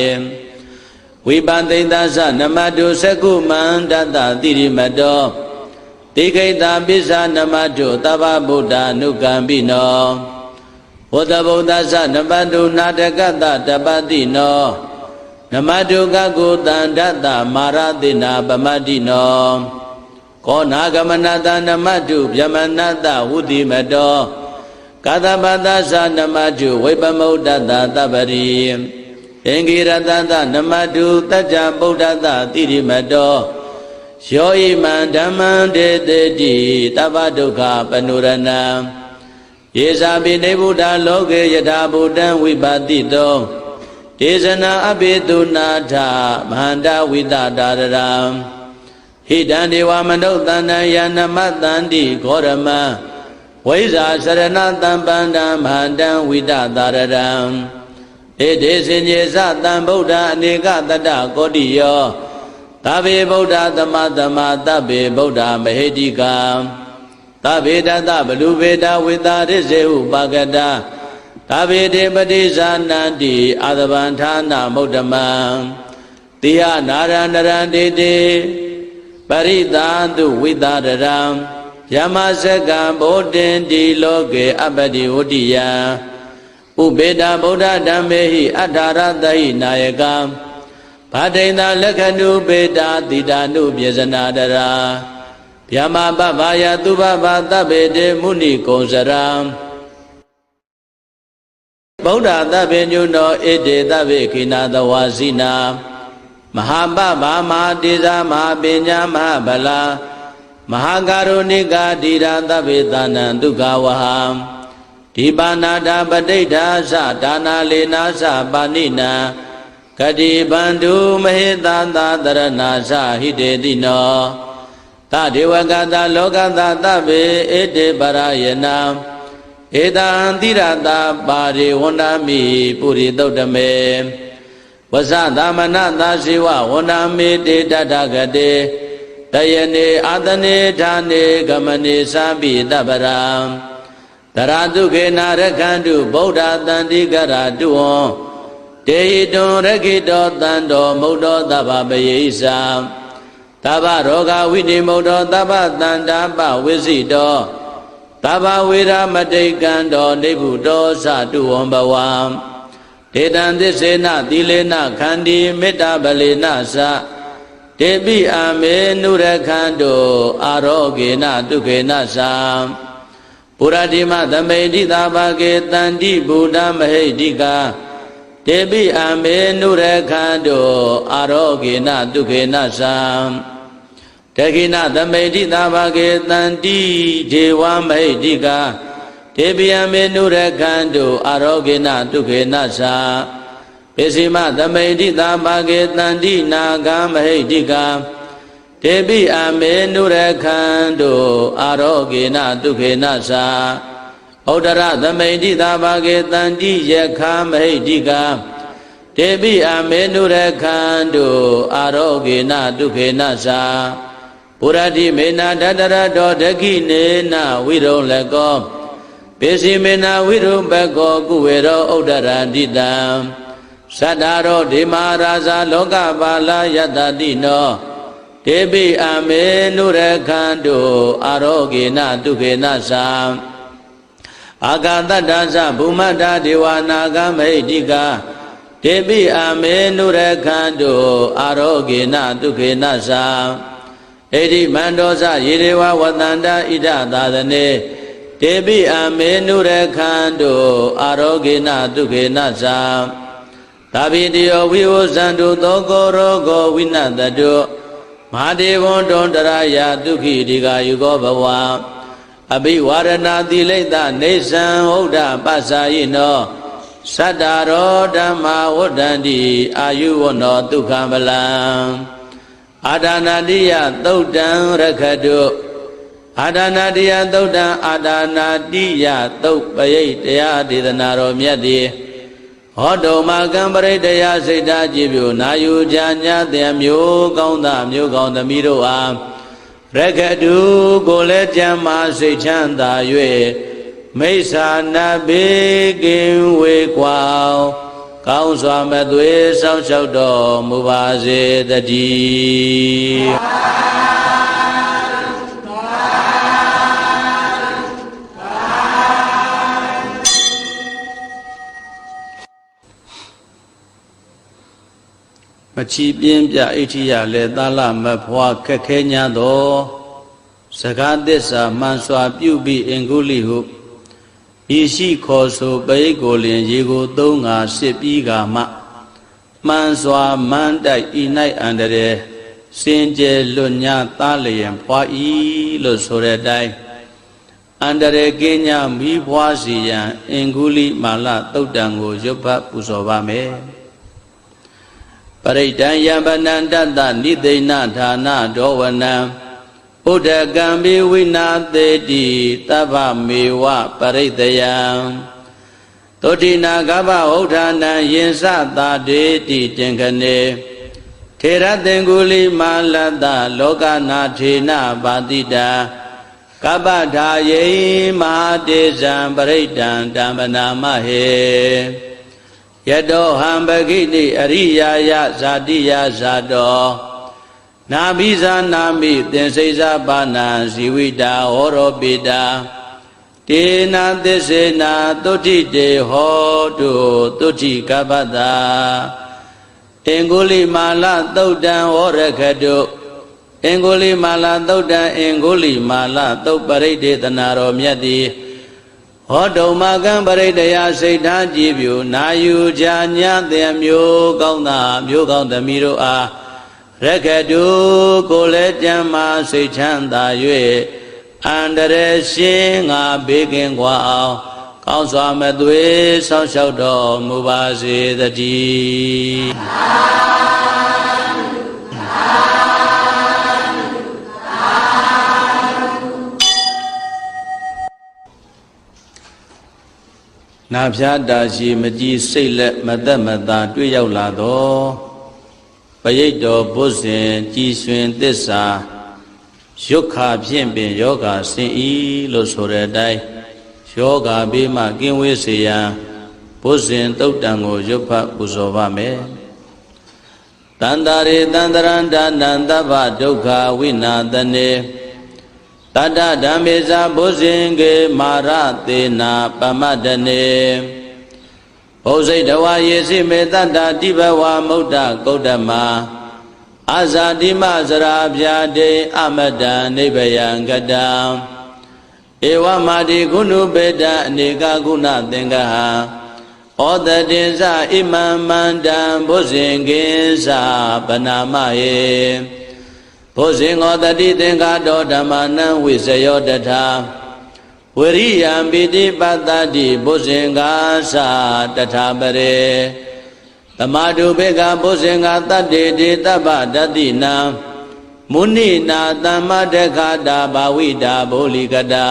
ဝိပန္တိသသနမတုသကုမန္တတတိရိမတောတိခိတပိစ္ဆနမတုသဗ္ဗဗုဒ္ဓနုကံပိနော ဝတ္တဗုဒ္ဓသနမတုနာတကတတပတိနောနမတုကကုတန္တတမာရတိနာပမတိနောကောနာဂမနတနမတုဗျမနတဝုတိမတောကတပတသနမတုဝိပမုဒ္ဒတတပရိသင်္ကိရတတနမတုတัจ जा ဗုဒ္ဓတတိရိမတောယောဣမံဓမ္မံဒေတေတိတပ္ပဒုက္ခပနုရဏံယေဇာပိနေဗုဒ္ဓလောကေယထာဗုဒ္ဓံဝိပါတိတောဒေဇနာအဘိတုနာထမဟန္တဝိတတာရံဟိတံဒေဝမနုဿန္တယနမတန္တိဂောရမံဝိဇာစရဏတံပန္တံမဟန္တံဝိတတာရံဧတေစင်ကျေသတံဗုဒ္ဓအနေကတတကောတိယောသဗ္ဗေဗုဒ္ဓသမသမသဗ္ဗေဗုဒ္ဓမဟေတိကံသဗ္ဗေတတဘလူဗေဒဝိတာရစ္စေဥပါကတသဗ္ဗေတေပတိဇာနန္တိအာသဗံဌာနမုဒ္ဓမံတိယနာရဏရံတေတေပရိသန္တုဝိတာရံယမစကံဗောတင်တိလောကေအပတိဝတ္တိယံဥပေတဗုဒ္ဓဓမ္မေဟိအထာရတဟိနာယကံဗဒိန္ဒလက္ခဏုပေတာတိတာနုပြေဇနာတရာဗျမပဗာယသူဘဗသဗ္ဗေတေမုဏိကုံစရံဗုဒ္ဓသဗ္ဗညုနောဣတေသဗ္ဗေခိနာတဝါစီနာမဟာပဗာမဟာတေဇာမဟာပညာမဟာဗလာမဟာကာရုဏိကာဓိရာသဗ္ဗေသနံဒုက္ခဝဟံဒီပါဏာတာပဋိဋ္ဌာသဒါနာလေနာသပါဏိနံကတိဗန္ဓုမဟေတသာတရဏာသဟိတေတိနောသဒေဝကတလောကတသဗ္ဗေဧတေပရယနာဧတံတိရတာပါရိဝန္ဒာမိပုရိသုတ်တမေဝဇသမနသာဇေဝဝန္ဒာမိတေတတဂတေတယနေအာတနေဌာနေဂမနေသာပိတပရံတရာတုခေနာရခန္တုဗုဒ္ဓတန္တိကရတုဝံတေဟိတုံရခိတောတန္တောမုဒ္ဒောသဗ္ဗပယေသံသဗ္ဗရောဂဝိနိမုဒ္ဒောသဗ္ဗတန္တာပဝိစိတောသဗ္ဗဝေရမတိကံတောနိဗ္ဗုတောသတုဝံဘဝံဒေတံသစ္စေနသီလေနခန္တီမေတ္တာပလေနသတေပိအာမေနုရခန္တောအာရောဂေနဒုက္ခေနသံပုရတိမသမိဋ္ဌိသာဘဂေတန္တိဗုဒ္ဓမဟိဋ္ဌိကာတေပိအာမေနုရခန္တောအာရောဂေနဒုက္ခေနသံတခိနသမိဋ္ဌိသာဘဂေတန္တိဒေဝမဟိဋ္ဌိကာတေပိအာမေနုရခန္တောအာရောဂေနဒုက္ခေနသံပိစိမသမိဋ္ဌိသာဘဂေတန္တိနာဂမဟိဋ္ဌိကာတေပိအာမေနုရခန္တောအာရောဂေနဒုက္ခေနသံဩဒရသမိဋ္ဌိသာဘဂေတန္တိယခာမဟိဋ္ဌိကာတေပိအာမေနုရခန္တောအာရောဂေနဒုက္ခေနသံပုရတိမေနတတရတောဒခိနေနဝိရုံလကောပိစိမေနဝိရုံဘကောကုဝေရောဩဒရန္တိတံသတ္တရောဒေမာရာဇာလောကပါလာယတတိနောတေပိအာမေနုရခန္တောအာရောဂေနဒုက္ခေနသံအာဂတတ္တသဗုမတ္တဒေဝနာဂမဟိဋ္ဌိကာတေပိအာမေနုရခန္တောအာရောဂေနဒုက္ခေနသံဣတိမန္တောသယေဒေဝဝတန္တဣဒသာသနေတေပိအာမေနုရခန္တောအာရောဂေနဒုက္ခေနသံသဗ္ဗိတယောဝိဝဇန္တုသောကောရောဂောဝိနတတုမဟာဒေဝံတောတရာယဒုက္ခိဒီဃာယုကောဘဝအဘိဝရဏသီလိတနေသံဟုတ်တာပစ္စာယိနောသတ္တရောဓမ္မဝဋ္ဌန္တိအာယုဝနောဒုက္ခမလံအာဒါနာတိယသုတ်တံရခတုအာဒါနာတိယသုတ်တံအာဒါနာတိယသုတ်ပရိတ်တရားဒေသနာတော်မြတ်သည်ဟောတုံမကံပရိတ်တရားစိတ်ဓာကြည်ပြုနာယူကြညာတဲ့မျိုးကောင်းသားမျိုးကောင်းသမီးတို့အားရခတုကိုလည်းကြမ်းမာစိတ်ချမ်းသာ၍မိစ္ဆာနာဘေကင်ဝေကွာကောင်းစွာမသွေဆောက်ရှောက်တော်မူပါစေတည်း ချီပြင်းပြအိဋ္ဌိယလေသာလမဖွာခက်ခဲညာသောစကားသစ္စာမှန်စွာပြုပြီးအင်္ဂုလိဟုဤရှိခေါ်ဆိုပရိတ်ကိုလင်ရေကိုသုံးငါစစ်ပြီးကမှမှန်စွာမန်းတိုက်ဤ၌အန္တရာယ်စင်ကြယ်လွတ်ညာသားလျင်ဖွာဤလို့ဆိုတဲ့အတိုင်းအန္တရာယ်ကင်းညာမိဖွာစီရန်အင်္ဂုလိမာလသုတ်တံကိုရွတ်ဖတ်ပူဇော်ပါမယ်ပရိဒံယံပနန္တတနိသိဏဌာနဒောဝနံဥဒကံဘိဝိနာသေတိသဗ္ဗမေဝပရိတယံသောတိနာကဗ္ဗဟုတ်ဌာနံယင်စသာတေတိတင်ခနေထေရသင်္ကုလိမာလတ္တလောကနာထေနပါတိတာကပ္ပထာယေမဟာတေဇံပရိဒံတံပနာမဟေယတောဟံပဂိတိအရိယာယဇာတိယဇာတောနာဘိဇာနာမိသင်္စိဇာပါဏံဇီဝိတာဟောရောပိတာတေနာသစ္စေနာသုဋ္ဌိတေဟောတုသုဋ္ဌိကပ္ပတာအင်္ဂုလိမာလသုတ်တံဟောရခတုအင်္ဂုလိမာလသုတ်တံအင်္ဂုလိမာလသုတ်ပရိဒေသနာတော်မြတ်သည်ဟောတုံမကံပရိဒယစိတ်ထားကြည်ပြုနာယူကြညာတဲ့မျိုးကောင်းသားမျိုးကောင်းသမီးတို့အားရခတုကိုလည်းကြမ်းမာစိတ်ချမ်းသာ၍အန္တရာယ်ရှင်းငါဘေးကင်းกว่าအောင်ကောင်းစွာမသွေဆောင်းလျှောက်တော်မူပါစေတည်းနာဖြာတာရှိမကြည်စိတ်လက်မသက်မသာတွေ့ရောက်လာတော့ပရိတ်တော်ဘုဇင်ကြည်ရွှင်သစ္စာရုက္ခဖြင့်ပင်ယောဂဆင်းဤလို့ဆိုတဲ့အတိုင်းယောဂဘေးမှကင်းဝေးစေရန်ဘုဇင်တုတ်တံကိုရွတ်ဖတ်ပူဇော်ပါမယ်တန္တာရေတန္တရန္တနန္တဗ္ဗဒုက္ခဝိနာသနေတတ္တဓမ္မေဇာဘုဇင်ကေမာရသေနာပမတ္တနေဘုဇိတဝါယေစိမေတ္တတိဘဝမုဒ္ဒကုဋ္ဌမအာဇာတိမစရာဗျာတေအမတံနိဗ္ဗယံကတံဧဝမာတိကုဏုပေတံအနေကကုဏသင်္ကဟဩတတေဇဣမံမန္တံဘုဇင်ကိသပနာမယေဘုဇင်ဩတတိသင်္ကတောဓမ္မနံဝိဇယောတထာဝရိယံပိတိပတ္တိဘုဇင်ကာသတထာပရေသမာဓုဘေကဘုဇင်္ဂတတ္တေတေတပ္ပတတိနံမုနိနာသမ္မတခာတာဘာဝိတာဗောလိကတာ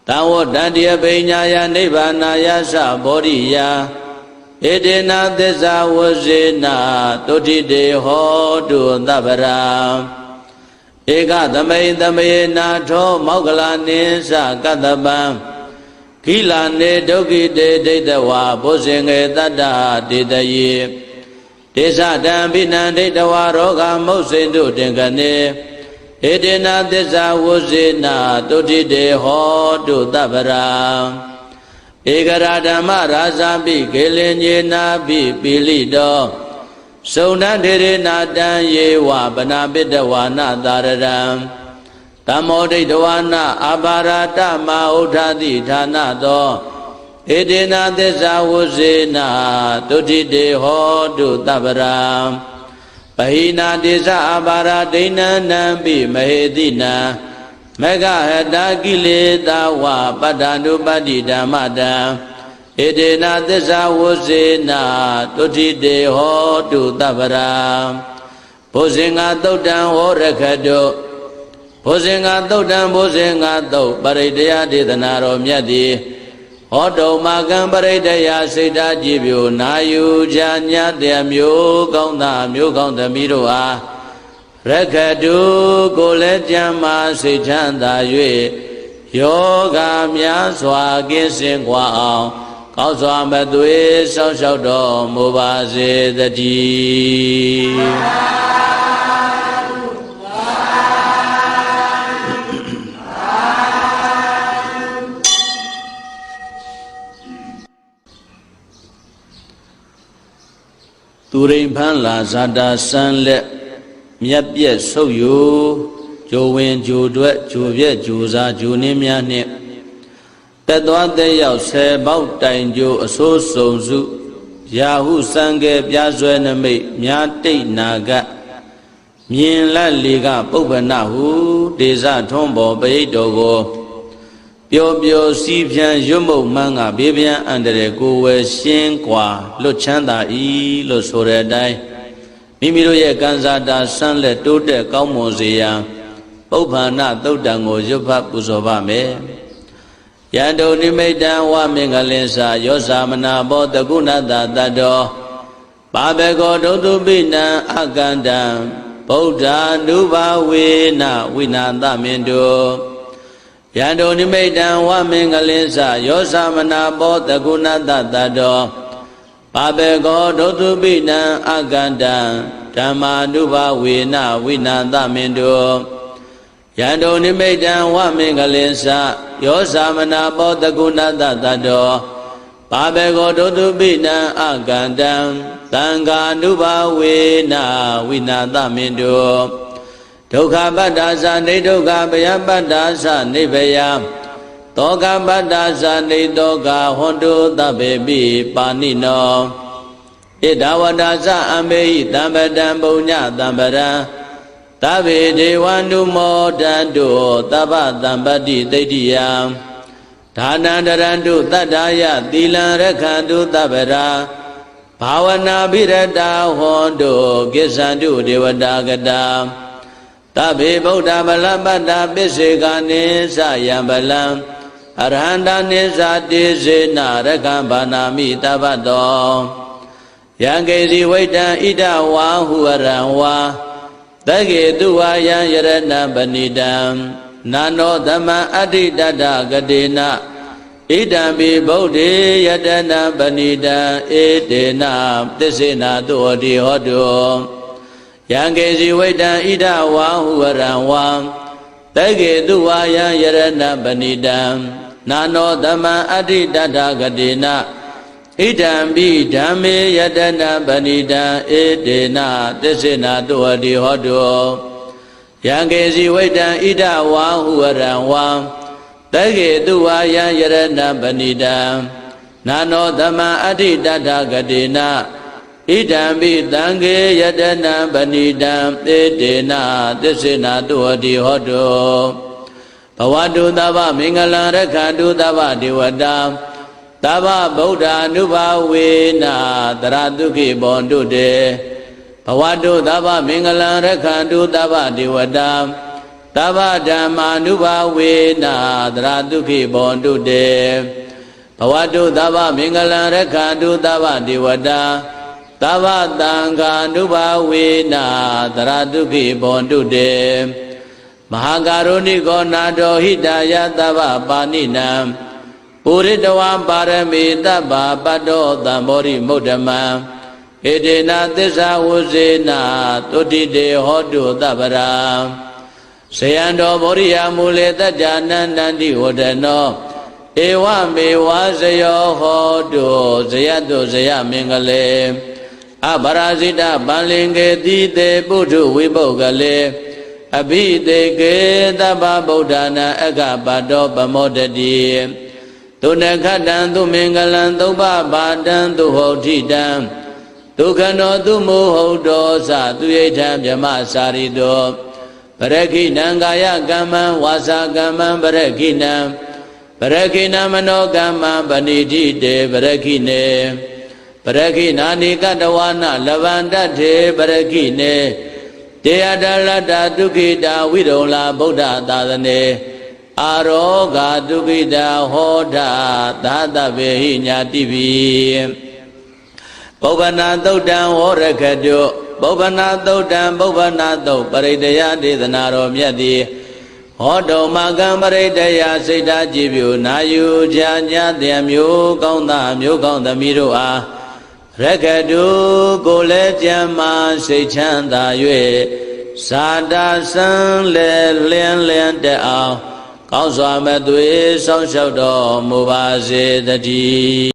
တံဝတ္တန္တိယပိညာယနိဗ္ဗာနာယသဘောရိယဧတေနာသစ္စာဝဇေနာတုဋ္ဌိတေဟောတုသဗ္ဗရာဧကသမိန်သမေနာထောမောက္ကလနိသကတ္တပံကိလာနေဒုက္ခိတေဒိဋ္ဌဝါဘုဇင်္ဂေတတ္တတေတယေဒေသတံဘိနံဒိဋ္ဌဝါရောဂမုတ်စိတုတင်ကနေဧတေနာသစ္စာဝဇေနာတုဋ္ဌိတေဟောတုသဗ္ဗရာဧကရာဓမ္မရာဇာပိကေလင်ညေနာပိပိလိတောစုံဏထေရနာတံယေဝဗနာပိတဝါနသာရရံဓမ္မောဒိဋ္ဌဝါနအာဘာရတမဥဋ္ဌာတိဌာနသောဧတေနာသစ္စာဝဇေနာတုဋ္ဌိတေဟောတုသဗ္ဗရာပဟိနာတေဇအာဘာရဒိဏနံပိမဟေတိနံမေဃဟတာကိလေသာဝပတ္တနုပတ္တိဓမ္မတံဧတေနာသစ္စာဝဇေနာတုဋ္ဌိတေဟောတုသဗ္ဗရာဘုဇင်္ဂသုတ်တံဟောရခတုဘုဇင်္ဂသုတ်တံဘုဇင်္ဂသုတ်ပရိဒယဒေသနာတော်မြတ်သည်ဟောတုံမကံပရိဒယစိတ်ဓာကြည်ပြုနာယူကြညာတဲ့မျိုးကောင်းသားမျိုးကောင်းသမီးတို့အားရခတုကိုလည်းကြမ်းမာစိတ်ချမ်းသာ၍ယောဂများစွာကင်းစင်กว่าအောင်ကောင်းစွာမသွေဆောင်းလျှောက်တော်မူပါစေတည်းသူ သူရိန်ဖန်းလာဇာတာစမ်းလက်မြတ်ပြက်ဆုပ်ယိုဂျိုဝင်ဂျိုတွက်ဂျိုပြက်ဂျိုစားဂျိုနှင်းများနှင့်တက်သွားတဲ့ရောက်ဆယ်ပေါက်တိုင်ဂျိုအစိုးစုံစုရာဟုစံကဲပြားဆွဲနမိတ်မြားတိတ်နာကမြင်လက်လေကပုပ္ပနဟုဒေဇထွန်းပေါ်ပရိတ်တော်ကိုပျော်ပျော်စီးပြန်ရွတ်မုတ်မှန်းကဘေးပြန်အန္တရာယ်ကိုဝယ်ရှင်းกว่าလွတ်ချမ်းသာ၏လို့ဆိုတဲ့အတိုင်းမိမိတို့ရဲ့ကံစားတာဆန်းလက်တိုးတက်ကောင်းမွန်စေရန်ပုပ္ပန္နသုတ်တံကိုရွတ်ဖတ်ပူဇော်ပါမယ်ယန္တုနိမိတံဝမင်္ဂလင်္စာယောဇာမနာဘောတကုဏတတတ္တောပါဘေကောဒုတုပိနံအကန္တံဗုဒ္ဓ ानु ဘာဝေနဝိနာသမင်တုယန္တုနိမိတံဝမင်္ဂလင်္စာယောဇာမနာဘောတကုဏတတတ္တောပါဘေကောဒုတုပိနံအကန္တံဓမ္မာ ानु ဘာဝေနဝိနာသမင်တုယန္တုနိမိတံဝမင်္ဂလင်္စာယောဇာမနာဘောတကုဏတတတ္တောပါဘေကောဒုတုပိနံအကန္တံသံဃာ ानु ဘာဝေနဝိနာသမင်တုဒုက္ခပတ္တာသနေဒုက္ခဗယပတ္တာသနေဗယတောကပတ္တာသနေတောကဟွန်တုသဗ္ဗေပိပါဏိနောဣဒဝတ္တာသအမေဟိတံပတံပုညတံပရံသဗ္ဗေဒေဝ ानु မောတန္တုသဗ္ဗတံပတ္တိသိတ္တိယံဒါနန္တရန္တုတတ္ထာယသီလံရခန္တုသဗ္ဗရာဘာဝနာပိရတာဟွန်တုကိစ္ဆန္တုဒေဝတာကတာသဗ္ဗေဗုဒ္ဓဗလပတ္တာပစ္စေကနိသယံဗလံအရဟန္တာနိသတိစေနရကံဘာနာမိတပ္ပတောယံကေစီဝိတံဣဒဝါဟုရံဝါသကေတုဝါယံယရဏပဏိတံနာနောသမံအဋ္ဌိတတဂတေနဣဒံပိဗုဒ္ဓေယတနာပဏိတံဧတေနသစ္စေနာတုဟတိဟောတုယံကေစီဝိတံဣဒဝါဟုရံဝံသကေတုဝါယံယရဏပဏိတံနာနောသမံအဋ္ဌိတတဂတေနဣဒံပိဓမ္မေယတနာပဏိတံဧတေနသစ္စေနာတုဟတိဟောတုယံကေစီဝိတံဣဒဝါဟုရံဝံသကေတုဝါယံယရဏပဏိတံနာနောသမံအဋ္ဌိတတဂတေနဣဒံပိသံဃေယတနာပဏိတံဧတေနသစ္စေနာတုဟတိဟောတုဘဝတုသဗ္ဗမင်္ဂလံရခန္တုသဗ္ဗဒေဝတာသဗ္ဗဗုဒ္ဓ ानु ဘာဝေနတရတုခိဘောန္တုတေဘဝတုသဗ္ဗမင်္ဂလံရခန္တုသဗ္ဗဒေဝတာသဗ္ဗဓမ္မာ ानु ဘာဝေနတရတုခိဘောန္တုတေဘဝတုသဗ္ဗမင်္ဂလံရခန္တုသဗ္ဗဒေဝတာသဗ္ဗသံဃာ ानु ဘာဝေနတရတုခိဘောန္တုတေမဟာကာရုဏိကောနာတောဟိတယသဗ္ဗပါဏိနံပုရိတဝါပါရမေတ္တဗ္ဗပတ္တောသံဘောရိမုဒ္ဓမံဧတေနသစ္စာဝုဇေနသုတိတေဟောတုသဗ္ဗရာဇယံတောဗောရိယမူလေတတ္တနန္တန္တိဝဒနောဧဝမေဝဇယောဟောတုဇယတုဇယမင်္ဂလေအပရာဇိတပန္လင်္ကေတိတေပုထုဝိပုဂ္ဂလေအဘိတေကေသဗ္ဗဗုဒ္ဓနာအကပတောပမောတတိသုနခတံသူမင်္ဂလံသုပ္ပပါတံသူဟောဋ္ဌိတံဒုက္ခနောသူမောဟုတ်တောသသူယိထံမြမစာရိတောပရခိဏံကာယကမ္မံဝါစာကမ္မံပရခိဏံပရခိဏမနောကမ္မံပဏိတိတေပရခိနေပရခိနာနိကတဝနာလဗန္တထေပရခိနေတေယတလတ္တဒုက္ခိတာဝိရုံလာဗုဒ္ဓသာသနေအာရောဂါဒုက္ခိတာဟောတာသာသဗေဟိညာတိပိပုဗ္ဗနာသုတ်တံဝရခတုပုဗ္ဗနာသုတ်တံပုဗ္ဗနာသုတ်ပရိတယဒေသနာတော်မြတ်သည်ဟောတုမကံပရိတယစိတ်ဓာကြည်ပြုနာယူကြညာတဲ့မျိုးကောင်းသားမျိုးကောင်းသမီးတို့အားရခတုကိုလည်းကြံမှစိတ်ချမ်းသာ၍ဇာတာစံလဲလင်းလင်းတဲ့အောင်ကောင်းစွာမဲ့သွေးဆောင်လျှောက်တော်မူပါစေတည်း